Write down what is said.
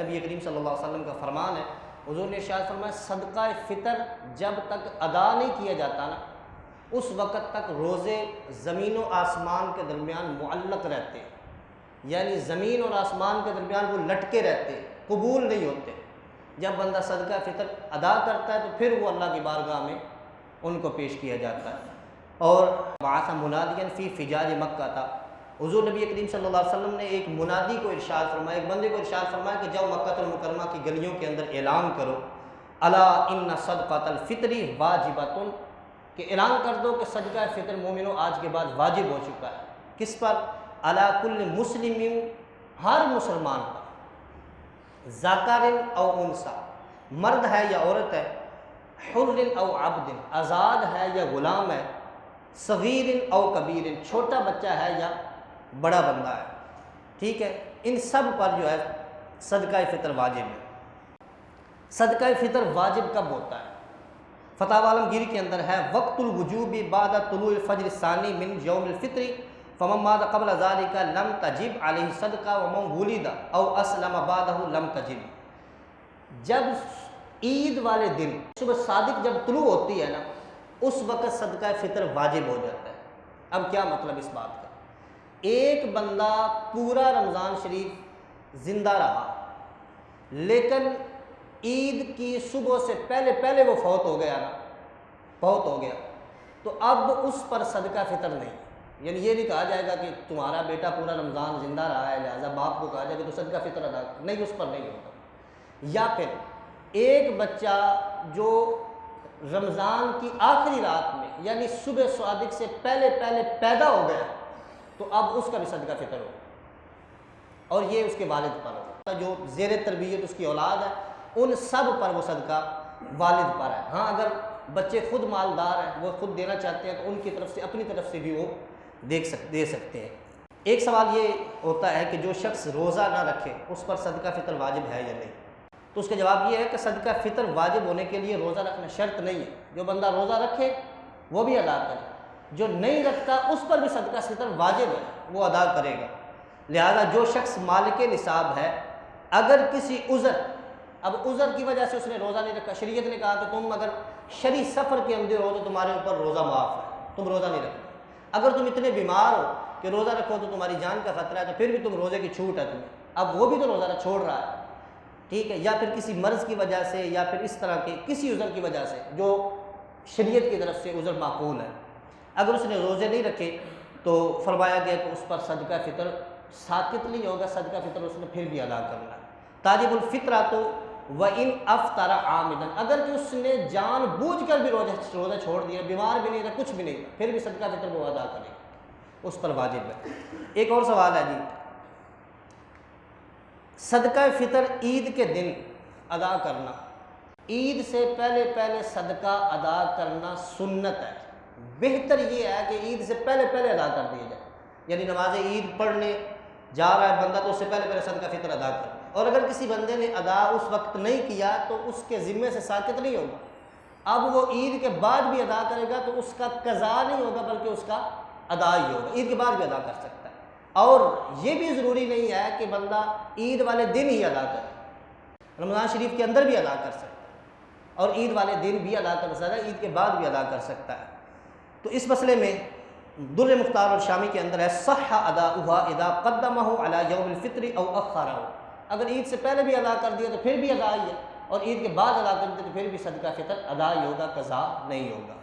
نبی کریم صلی اللہ علیہ وسلم کا فرمان ہے، حضور نے ارشاد فرمایا صدقہ فطر جب تک ادا نہیں کیا جاتا نا، اس وقت تک روزے زمین و آسمان کے درمیان معلق رہتے ہیں، یعنی زمین اور آسمان کے درمیان وہ لٹکے رہتے ہیں، قبول نہیں ہوتے۔ جب بندہ صدقہ فطر ادا کرتا ہے تو پھر وہ اللہ کی بارگاہ میں ان کو پیش کیا جاتا ہے۔ اور بعث منادیا فی فجاج مکہ تھا، حضور نبی کریم صلی اللہ علیہ وسلم نے ایک منادی کو ارشاد فرمایا، ایک بندے کو ارشاد فرمایا کہ جاؤ مکہ المکرمہ کی گلیوں کے اندر اعلان کرو، الا ان صدقۃ الفطر واجبۃ، کہ اعلان کر دو کہ صدقہ فطر مومنوں آج کے بعد واجب ہو چکا ہے۔ کس پر؟ علی کل مسلم، ہر مسلمان پر، ذکر او انثی، مرد ہے یا عورت ہے، حر او عبد، آزاد ہے یا غلام ہے، صغیر او کبیر، چھوٹا بچہ ہے یا بڑا بندہ ہے، ٹھیک ہے، ان سب پر جو ہے صدقہ فطر واجب ہے۔ صدقہ فطر واجب کب ہوتا ہے؟ فتاوی عالمگیر کے اندر ہے، وقت الوجوب بعد طلوع الفجر الثانی من یوم الفطر فمن مات قبل ذلك لم تجب علیہ صدقہ ومن ولد او اسلم بعدہ لم تجب۔ جب عید والے دن صبح صادق جب طلوع ہوتی ہے نا، اس وقت صدقہ فطر واجب ہو جاتا ہے۔ اب کیا مطلب اس بات کا؟ ایک بندہ پورا رمضان شریف زندہ رہا، لیکن عید کی صبح سے پہلے وہ فوت ہو گیا نا، فوت ہو گیا، تو اب اس پر صدقہ فطر نہیں، یعنی یہ نہیں کہا جائے گا کہ تمہارا بیٹا پورا رمضان زندہ رہا ہے لہٰذا باپ کو کہا جائے کہ تو صدقہ فطر ادا کر، نہیں، اس پر نہیں ہوگا۔ یا پھر ایک بچہ جو رمضان کی آخری رات میں یعنی صبح صادق سے پہلے پیدا ہو گیا، تو اب اس کا بھی صدقہ فطر ہو، اور یہ اس کے والد پر ہو، جو زیر تربیت اس کی اولاد ہے، ان سب پر وہ صدقہ والد پر ہے۔ ہاں اگر بچے خود مالدار ہیں، وہ خود دینا چاہتے ہیں، تو ان کی طرف سے اپنی طرف سے بھی وہ دے سکتے ہیں۔ ایک سوال یہ ہوتا ہے کہ جو شخص روزہ نہ رکھے اس پر صدقہ فطر واجب ہے یا نہیں؟ تو اس کا جواب یہ ہے کہ صدقہ فطر واجب ہونے کے لیے روزہ رکھنا شرط نہیں ہے، جو بندہ روزہ رکھے وہ بھی ادا کرے، جو نہیں رکھتا اس پر بھی صدقہ فطر واجب ہے، وہ ادا کرے گا۔ لہذا جو شخص مالک نصاب ہے، اگر کسی عذر، اب عذر کی وجہ سے اس نے روزہ نہیں رکھا، شریعت نے کہا کہ تم اگر شرعی سفر کے اندر ہو تو تمہارے اوپر روزہ معاف ہے، تم روزہ نہیں رکھتے، اگر تم اتنے بیمار ہو کہ روزہ رکھو تو تمہاری جان کا خطرہ ہے، تو پھر بھی تم روزے کی چھوٹ ہے تمہیں، اب وہ بھی تو روزہ چھوڑ رہا ہے، ٹھیک ہے، یا پھر کسی مرض کی وجہ سے یا پھر اس طرح کے کسی عذر کی وجہ سے جو شریعت کی طرف سے عذر معقول ہے، اگر اس نے روزے نہیں رکھے تو فرمایا گیا کہ اس پر صدقہ فطر ساقط نہیں ہوگا، صدقہ فطر اس نے پھر بھی ادا کرنا ہے۔ تاجب الفطرہ تو وَإِنْ أَفْطَرَ عَامِدًا، اگر کہ اس نے جان بوجھ کر بھی روزہ چھوڑ دیا، بیمار بھی نہیں تھا، کچھ بھی نہیں تھا، پھر بھی صدقہ فطر وہ ادا کرے گا، اس پر واجب ہے۔ ایک اور سوال ہے جی، صدقہ فطر عید کے دن ادا کرنا، عید سے پہلے صدقہ ادا کرنا سنت ہے، بہتر یہ ہے کہ عید سے پہلے ادا کر دیا جائے، یعنی نماز عید پڑھنے جا رہا ہے بندہ تو اس سے پہلے صدقہ فطر ادا کر، اور اگر کسی بندے نے ادا اس وقت نہیں کیا تو اس کے ذمے سے ساقط نہیں ہوگا، اب وہ عید کے بعد بھی ادا کرے گا تو اس کا قضا نہیں ہوگا بلکہ اس کا ادا ہی ہوگا، عید کے بعد بھی ادا کر سکتا ہے۔ اور یہ بھی ضروری نہیں ہے کہ بندہ عید والے دن ہی ادا کرے، رمضان شریف کے اندر بھی ادا کر سکتا ہے، اور عید والے دن بھی ادا کر سکتا ہے، عید کے بعد بھی ادا کر سکتا ہے۔ تو اس مسئلے میں در مختار اور شامی کے اندر ہے، صح اداؤھا اذا قدمہ علی یوم الفطر او اخرہ، اگر عید سے پہلے بھی ادا کر دیا تو پھر بھی ادا ہی ہے، اور عید کے بعد ادا کر دیا تو پھر بھی صدقہ فطر ادا ہی ہوگا، قضا نہیں ہوگا۔